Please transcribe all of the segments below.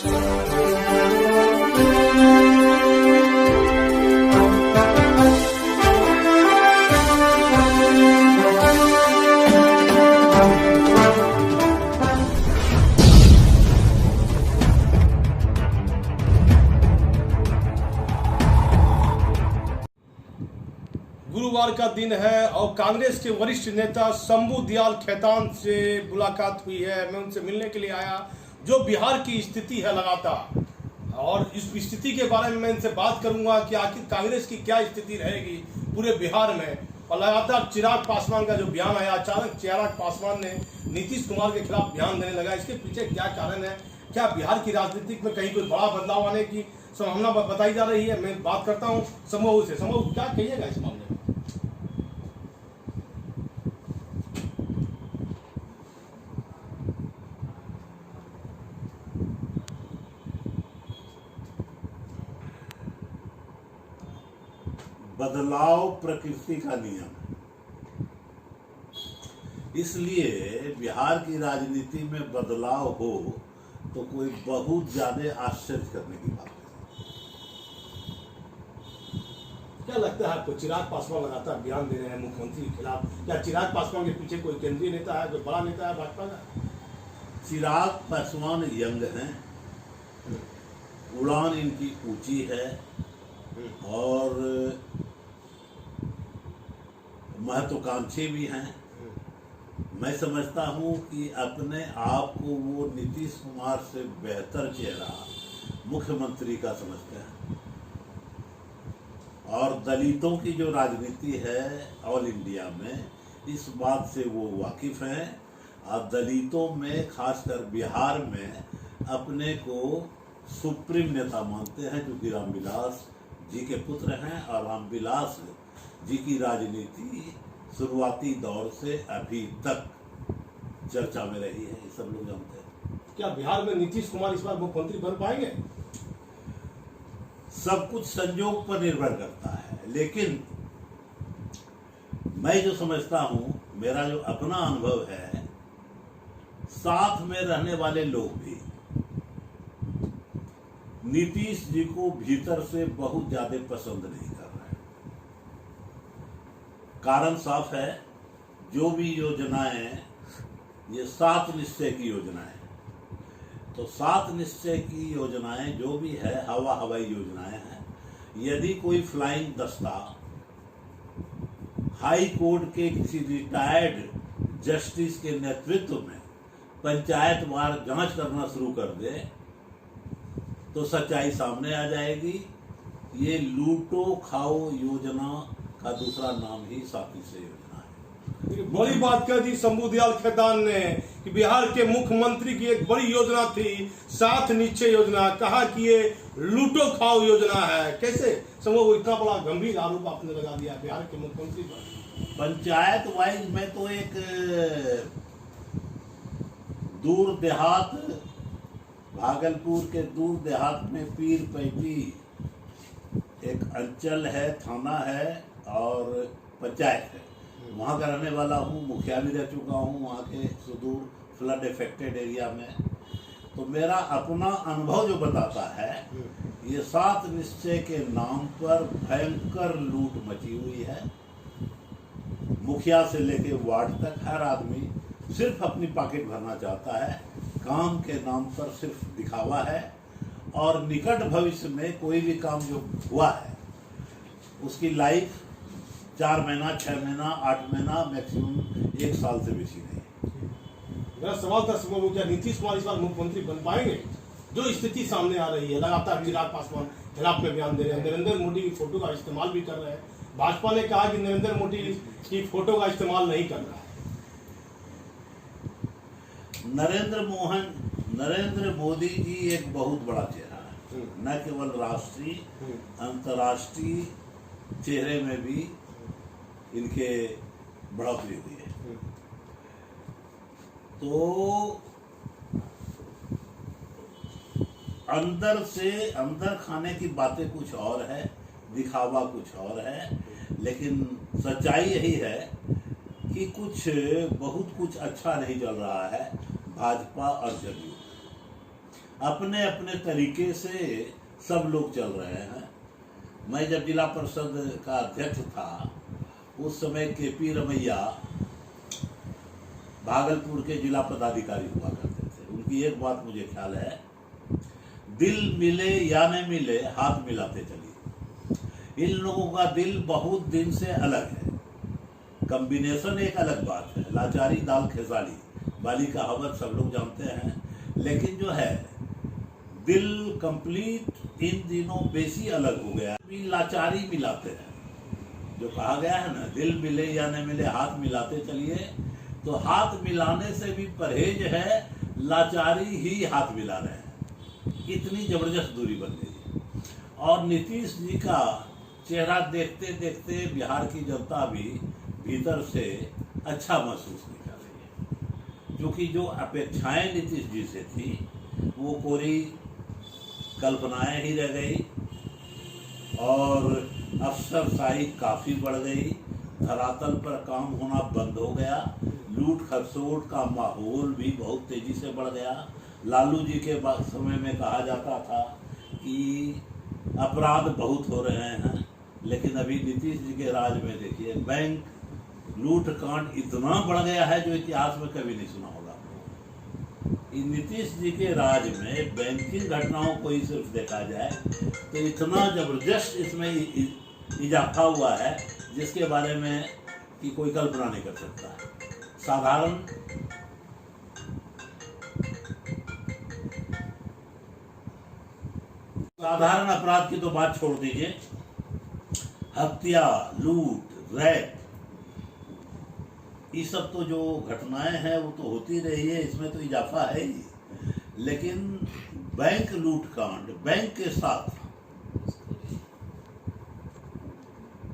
गुरुवार का दिन है और कांग्रेस के वरिष्ठ नेता शंभू दयाल खेतान से मुलाकात हुई है। मैं उनसे मिलने के लिए आया, जो बिहार की स्थिति है लगातार, और इस स्थिति के बारे में मैं इनसे बात करूंगा कि आखिर कांग्रेस की क्या स्थिति रहेगी पूरे बिहार में। और लगातार चिराग पासवान का जो बयान आया, अचानक चिराग पासवान ने नीतीश कुमार के खिलाफ बयान देने लगा, इसके पीछे क्या कारण है? क्या बिहार की राजनीति में कहीं कोई बड़ा बदलाव आने की संभावना बताई जा रही है? मैं बात करता हूँ शंभू से। शंभू, क्या कहिएगा इस मामले में? बदलाव प्रकृति का नियम है, इसलिए बिहार की राजनीति में बदलाव हो तो कोई बहुत ज्यादा आश्चर्य करने की बात नहीं। क्या लगता है आपको? चिराग पासवान लगातार बयान दे रहे हैं मुख्यमंत्री के खिलाफ, क्या चिराग पासवान के पीछे कोई केंद्रीय नेता है, कोई बड़ा नेता है भाजपा का? चिराग पासवान यंग हैं, उड़ान इनकी ऊंची है और महत्वाकांक्षी भी हैं। मैं समझता हूं कि अपने आप को वो नीतीश कुमार से बेहतर चेहरा मुख्यमंत्री का समझते हैं, और दलितों की जो राजनीति है ऑल इंडिया में, इस बात से वो वाकिफ हैं। और दलितों में खासकर बिहार में अपने को सुप्रीम नेता मानते हैं, क्योंकि रामविलास जी के पुत्र हैं, और रामविलास जी की राजनीति शुरुआती दौर से अभी तक चर्चा में रही है, ये सब लोग जानते हैं। क्या बिहार में नीतीश कुमार इस बार मुख्यमंत्री बन पाएंगे? सब कुछ संयोग पर निर्भर करता है, लेकिन मैं जो समझता हूं, मेरा जो अपना अनुभव है, साथ में रहने वाले लोग भी नीतीश जी को भीतर से बहुत ज्यादा पसंद नहीं कर रहे हैं। कारण साफ है, जो भी योजनाएं, ये 7 निश्चय की योजनाएं, तो 7 निश्चय की योजनाएं जो भी है हवाई योजनाएं हैं। यदि कोई फ्लाइंग दस्ता हाई कोर्ट के किसी रिटायर्ड जस्टिस के नेतृत्व में पंचायतवार जांच करना शुरू कर दे तो सच्चाई सामने आ जाएगी। ये लूटो खाओ योजना का दूसरा नाम ही 7 निश्चय योजना है। बड़ी बात कह दी शंभू दयाल खेतान ने कि बिहार के मुख्यमंत्री की एक बड़ी योजना थी 7 निश्चय योजना, कहा कि ये लूटो खाओ योजना है। कैसे शंभू, इतना बड़ा गंभीर आरोप आपने लगा दिया बिहार के मुख्यमंत्री पर? पंचायत वाइज में तो एक दूर देहात, भागलपुर के दूर देहात में पीर पैटी एक अंचल है, थाना है और पंचायत है, वहाँ का रहने वाला हूँ, मुखिया भी रह चुका हूँ वहाँ के सुदूर फ्लड इफेक्टेड एरिया में। तो मेरा अपना अनुभव जो बताता है, ये 7 निश्चय के नाम पर भयंकर लूट मची हुई है। मुखिया से लेके वार्ड तक हर आदमी सिर्फ अपनी पॉकेट भरना चाहता है, काम के नाम पर सिर्फ दिखावा है, और निकट भविष्य में कोई भी काम जो हुआ है उसकी लाइफ 4 महीना, 6 महीना, 8 महीना, मैक्सिमम 1 साल से बेसी नहीं। मेरा सवाल था शंभू, क्या नीतीश कुमार इस बार मुख्यमंत्री बन पाएंगे? जो स्थिति सामने आ रही है, लगातार चिराग पासवान खिलाफ में बयान दे रहे हैं, नरेंद्र मोदी की फोटो का इस्तेमाल भी कर रहे हैं। भाजपा ने कहा कि नरेंद्र मोदी की फोटो का इस्तेमाल नहीं कर रहा है। नरेंद्र मोदी जी एक बहुत बड़ा चेहरा है, न केवल राष्ट्रीय, अंतर्राष्ट्रीय चेहरे में भी इनके बढ़ोतरी हुई है। तो अंदर खाने की बातें कुछ और है, दिखावा कुछ और है, लेकिन सच्चाई यही है कि बहुत कुछ अच्छा नहीं चल रहा है भाजपा और जदयू। अपने अपने तरीके से सब लोग चल रहे हैं। मैं जब जिला परिषद का अध्यक्ष था उस समय केपी रमैया भागलपुर के जिला पदाधिकारी हुआ करते थे। उनकी एक बात मुझे ख्याल है, दिल मिले या न मिले हाथ मिलाते चलिए। इन लोगों का दिल बहुत दिन से अलग है, कॉम्बिनेशन एक अलग बात है, लाचारी दाल खेसारी वाली कहावत सब लोग जानते हैं, लेकिन जो है दिल कंप्लीट इन दिनों बेसी अलग हो गया। भी लाचारी मिलाते हैं, जो कहा गया है ना, दिल मिले या न मिले हाथ मिलाते चलिए, तो हाथ मिलाने से भी परहेज है, लाचारी ही हाथ मिला रहे हैं। इतनी जबरदस्त दूरी बन गई। और नीतीश जी का चेहरा देखते देखते बिहार की जनता भी भीतर से अच्छा महसूस नहीं कर रही है, क्योंकि जो अपेक्षाएं नीतीश जी से थी वो पूरी कल्पनाएं ही रह गई और अफसरशाही काफ़ी बढ़ गई, धरातल पर काम होना बंद हो गया, लूट खसोट का माहौल भी बहुत तेजी से बढ़ गया। लालू जी के समय में कहा जाता था कि अपराध बहुत हो रहे हैं, लेकिन अभी नीतीश जी के राज में देखिए बैंक लूट कांड इतना बढ़ गया है जो इतिहास में कभी नहीं सुना होगा। नीतीश जी के राज में बैंकिंग घटनाओं को ही सिर्फ देखा जाए तो इतना जबरदस्त इसमें इजाफा हुआ है जिसके बारे में कि कोई कल्पना नहीं कर सकता। साधारण अपराध की तो बात छोड़ दीजिए, हत्या, लूट, रैप, ये सब तो जो घटनाएं हैं वो तो होती रही है, इसमें तो इजाफा है ही। लेकिन बैंक लूटकांड, बैंक के साथ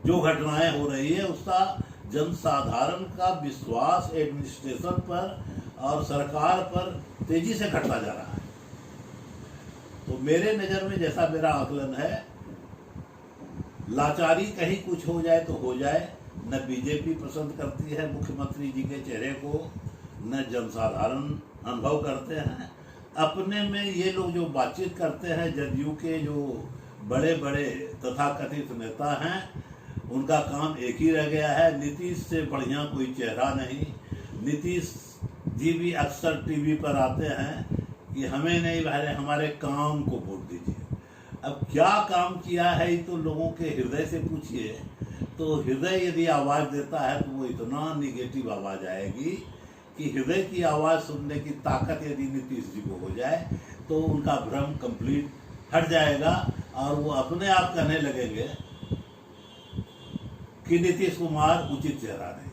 जो घटनाएं हो रही है उसका जनसाधारण का विश्वास एडमिनिस्ट्रेशन पर और सरकार पर तेजी से घटता जा रहा है। तो मेरे नज़र में, जैसा मेरा आकलन है, लाचारी कहीं कुछ हो जाए तो हो जाए, न बीजेपी पसंद करती है मुख्यमंत्री जी के चेहरे को, न जनसाधारण अनुभव करते हैं। अपने में ये लोग जो बातचीत करते हैं, जदयू के जो बड़े बड़े तथाकथित नेता हैं, उनका काम एक ही रह गया है, नीतीश से बढ़िया कोई चेहरा नहीं। नीतीश जी भी अक्सर टीवी पर आते हैं कि हमें नहीं भाई, हमारे काम को वोट दीजिए। अब क्या काम किया है ये तो लोगों के हृदय से पूछिए, तो हृदय यदि आवाज़ देता है तो वो इतना निगेटिव आवाज़ आएगी कि हृदय की आवाज़ सुनने की ताकत यदि नीतीश जी को हो जाए तो उनका भ्रम कंप्लीट हट जाएगा और वो अपने आप कहने लगेंगे कि नीतीश कुमार उचित चेहरा नहीं।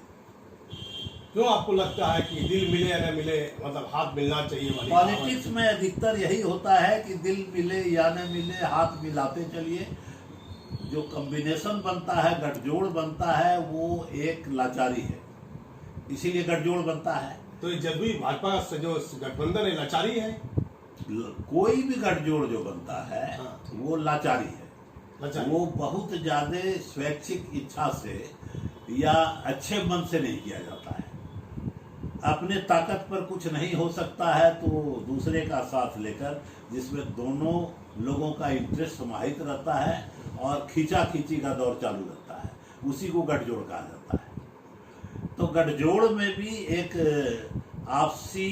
क्यों आपको लगता है कि दिल मिले या न मिले, मतलब हाथ मिलना चाहिए वाली? पॉलिटिक्स में अधिकतर यही होता है कि दिल मिले या न मिले हाथ मिलाते चलिए। जो कॉम्बिनेशन बनता है, गठजोड़ बनता है, वो एक लाचारी है, इसीलिए गठजोड़ बनता है। तो जब भी भाजपा का जो गठबंधन है लाचारी है, कोई भी गठजोड़ जो बनता है वो लाचारी है। वो बहुत ज्यादा स्वैच्छिक इच्छा से या अच्छे मन से नहीं किया जाता है। अपने ताकत पर कुछ नहीं हो सकता है तो दूसरे का साथ लेकर, जिसमें दोनों लोगों का इंटरेस्ट समाहित रहता है और खींचा खींची का दौर चालू रहता है, उसी को गठजोड़ कहा जाता है। तो गठजोड़ में भी एक आपसी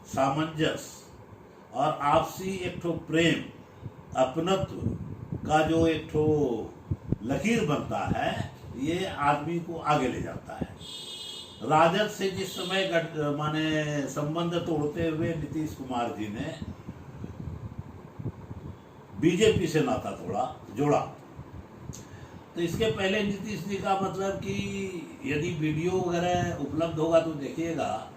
सामंजस्य और आपसी एक ठो प्रेम, अपनत्व का जो एक ठो लकीर बनता है, ये आदमी को आगे ले जाता है। राजद से जिस समय माने संबंध तोड़ते हुए नीतीश कुमार जी ने बीजेपी से नाता जोड़ा, तो इसके पहले नीतीश जी का मतलब कि यदि वीडियो वगैरह उपलब्ध होगा तो देखिएगा,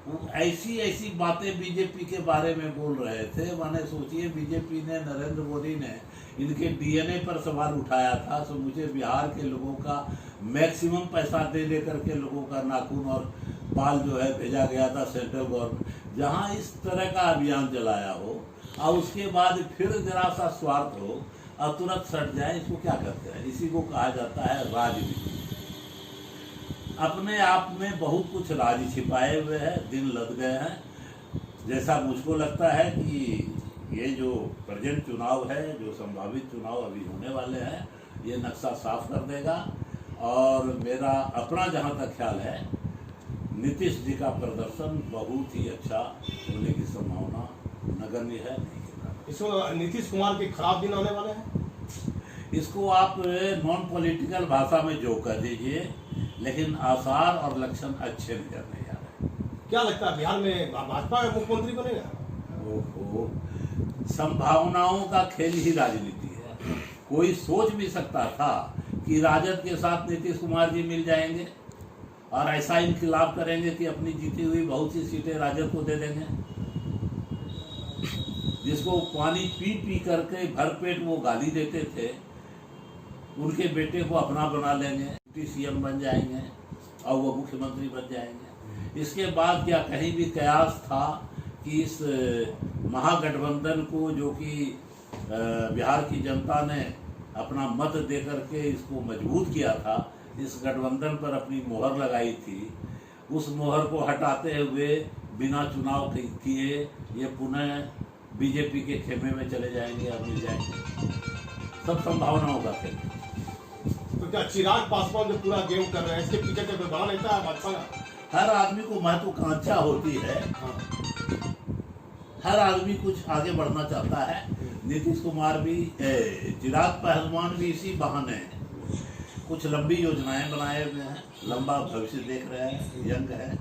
वो ऐसी बातें बीजेपी के बारे में बोल रहे थे। माने सोचिए, बीजेपी ने, नरेंद्र मोदी ने इनके डीएनए पर सवाल उठाया था। सो मुझे बिहार के लोगों का मैक्सिमम पैसा दे लेकर के लोगों का नाखून और बाल जो है भेजा गया था सेंट्रल गवर्नमेंट। जहां इस तरह का अभियान चलाया हो और उसके बाद फिर जरा सा स्वार्थ हो और तुरंत सट जाए, इसको क्या कहते हैं? इसी को कहा जाता है राजनीति। अपने आप में बहुत कुछ राज छिपाए हुए हैं, दिन लद गए हैं। जैसा मुझको लगता है कि ये जो प्रेजेंट चुनाव है, जो संभावित चुनाव अभी होने वाले हैं, ये नक्शा साफ कर देगा। और मेरा अपना जहाँ तक ख्याल है, नीतीश जी का प्रदर्शन बहुत ही अच्छा होने की संभावना नगण्य है, नहीं गिर। इसमें नीतीश कुमार के खराब दिन आने वाले हैं। इसको आप नॉन पॉलिटिकल भाषा में जो कह दीजिए, लेकिन आसार और लक्षण अच्छे नजर नहीं आ रहे। क्या लगता है बिहार में भाजपा का मुख्यमंत्री बनेगा? ओहो, संभावनाओं का खेल ही राजनीति है। कोई सोच भी सकता था कि राजद के साथ नीतीश कुमार जी मिल जाएंगे और ऐसा इनकलाब करेंगे कि अपनी जीती हुई बहुत सी सीटें राजद को दे देंगे, जिसको पानी पी पी करके भरपेट वो गाली देते थे, उनके बेटे को अपना बना लेंगे, सीएम बन जाएंगे और वो मुख्यमंत्री बन जाएंगे। इसके बाद क्या कहीं भी कयास था कि इस महागठबंधन को, जो कि बिहार की जनता ने अपना मत दे करके इसको मजबूत किया था, इस गठबंधन पर अपनी मोहर लगाई थी, उस मोहर को हटाते हुए बिना चुनाव किए ये पुनः बीजेपी के खेमे में चले जाएंगे और मिल जाएंगे। सब संभावनाओं का खेल। तो क्या चिराग पासवान जो पूरा गेम कर रहे हैं, इसके पीछे कोई बड़ा नेता है भाजपा का? हर आदमी को महत्वाकांक्षा होती है, हर आदमी कुछ आगे बढ़ना चाहता है। नीतीश कुमार भी, चिराग पासवान भी इसी बहाने कुछ लंबी योजनाएं बनाए हुए हैं, लंबा भविष्य देख रहे हैं, यंग है,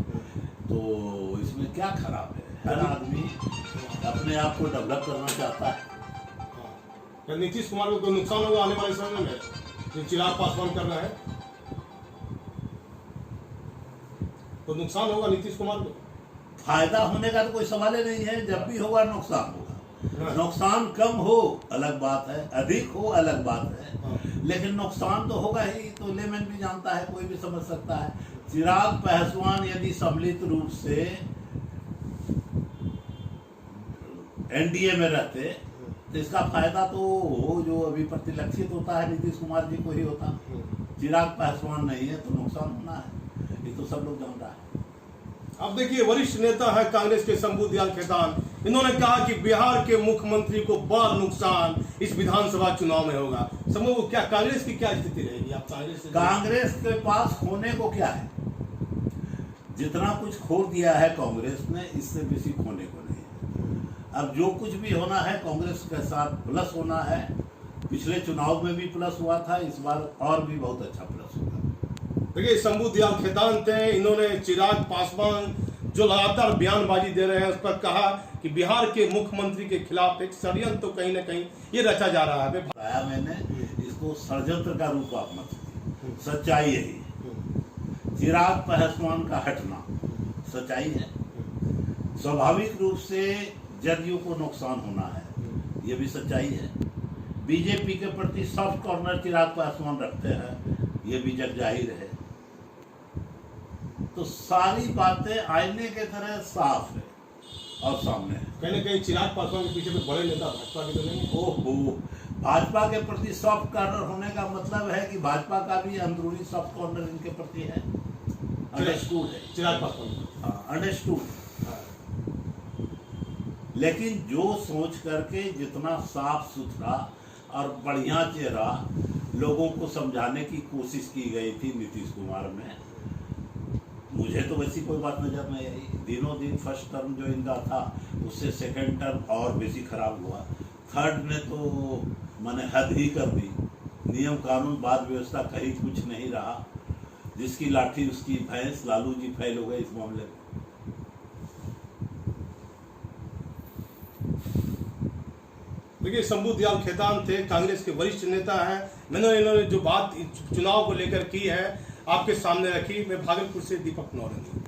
तो इसमें क्या खराब है? हर आदमी अपने आप को डेवलप करना चाहता है। क्या नीतीश कुमार को कोई नुकसान होगा आने वाले समय में जो चिराग पासवान कर रहे हैं? तो नुकसान होगा नीतीश कुमार को? फायदा होने का तो कोई सवाल ही नहीं है। जब भी होगा नुकसान होगा। नुकसान कम हो अलग बात है, अधिक हो अलग बात है, लेकिन नुकसान तो होगा ही। तो लेमैन भी जानता है, कोई भी समझ सकता है। चिराग पासवान यदि सम्मिलित रूप से एनडीए में रहते तो इसका फायदा तो जो अभी प्रतिलक्षित होता है नीतीश कुमार जी को ही होता। चिराग पासवान नहीं है तो नुकसान होना है, ये तो सब लोग जान रहा है। अब देखिए, वरिष्ठ नेता है कांग्रेस के शंभू दयाल खेतान, इन्होंने कहा कि बिहार के मुख्यमंत्री को बड़ा नुकसान इस विधानसभा चुनाव में होगा। शंभू, क्या कांग्रेस की क्या स्थिति रहेगी? आप कांग्रेस के पास खोने को क्या है? जितना कुछ खो दिया है कांग्रेस ने, इससे बेसी खोने को नहीं है। अब जो कुछ भी होना है कांग्रेस के साथ प्लस होना है। पिछले चुनाव में भी प्लस हुआ था, इस बार और भी बहुत अच्छा प्लस होगा। देखिए, शंभू दयाल खेतान थे, इन्होंने चिराग पासवान जो लगातार बयानबाजी दे रहे हैं उस पर कहा कि बिहार के मुख्यमंत्री के खिलाफ एक षड्यंत्र तो कहीं ना कहीं ये रचा जा रहा है। बताया मैंने, इसको षड्यंत्र का रूप आप मत दीजिए, सच्चाई यही। चिराग पासवान का हटना सच्चाई है। स्वाभाविक रूप से जदयू को नुकसान होना है, ये भी सच्चाई है। बीजेपी के प्रति सॉफ्ट कॉर्नर चिराग पासवान रखते हैं, ये भी जग जाहिर है। तो सारी बातें आईने के तरह साफ है और सामने है। कहीं ना कहीं चिराग पासवान के पीछे बड़े नेता भाजपा के तो नहीं? ओहो, भाजपा के प्रति सॉफ्ट कॉर्नर होने का मतलब है कि भाजपा का भी अंदरूनी सॉफ्ट कॉर्नर इनके प्रति है। अंडरस्टूड है चिराग पासवान। हाँ, अंडरस्टूड। लेकिन जो सोच करके जितना साफ सुथरा और बढ़िया चेहरा लोगों को समझाने की कोशिश की गई थी नीतीश कुमार में, मुझे तो वैसी कोई बात नजर नहीं आई। दिनों दिन फर्स्ट टर्म जो इनका था, उससे सेकंड टर्म और बेसी खराब हुआ। थर्ड ने तो मैंने हद ही कर दी। नियम कानून बाद व्यवस्था कहीं कुछ नहीं रहा। जिसकी लाठी उसकी भैंस, लालू जी फेल हो गए इस मामले में। देखिए, शंभू दयाल खेतान थे, कांग्रेस के वरिष्ठ नेता हैं। इन्होंने जो बात चुनाव को लेकर की है आपके सामने रखी। मैं भागलपुर से दीपक नौरंगी।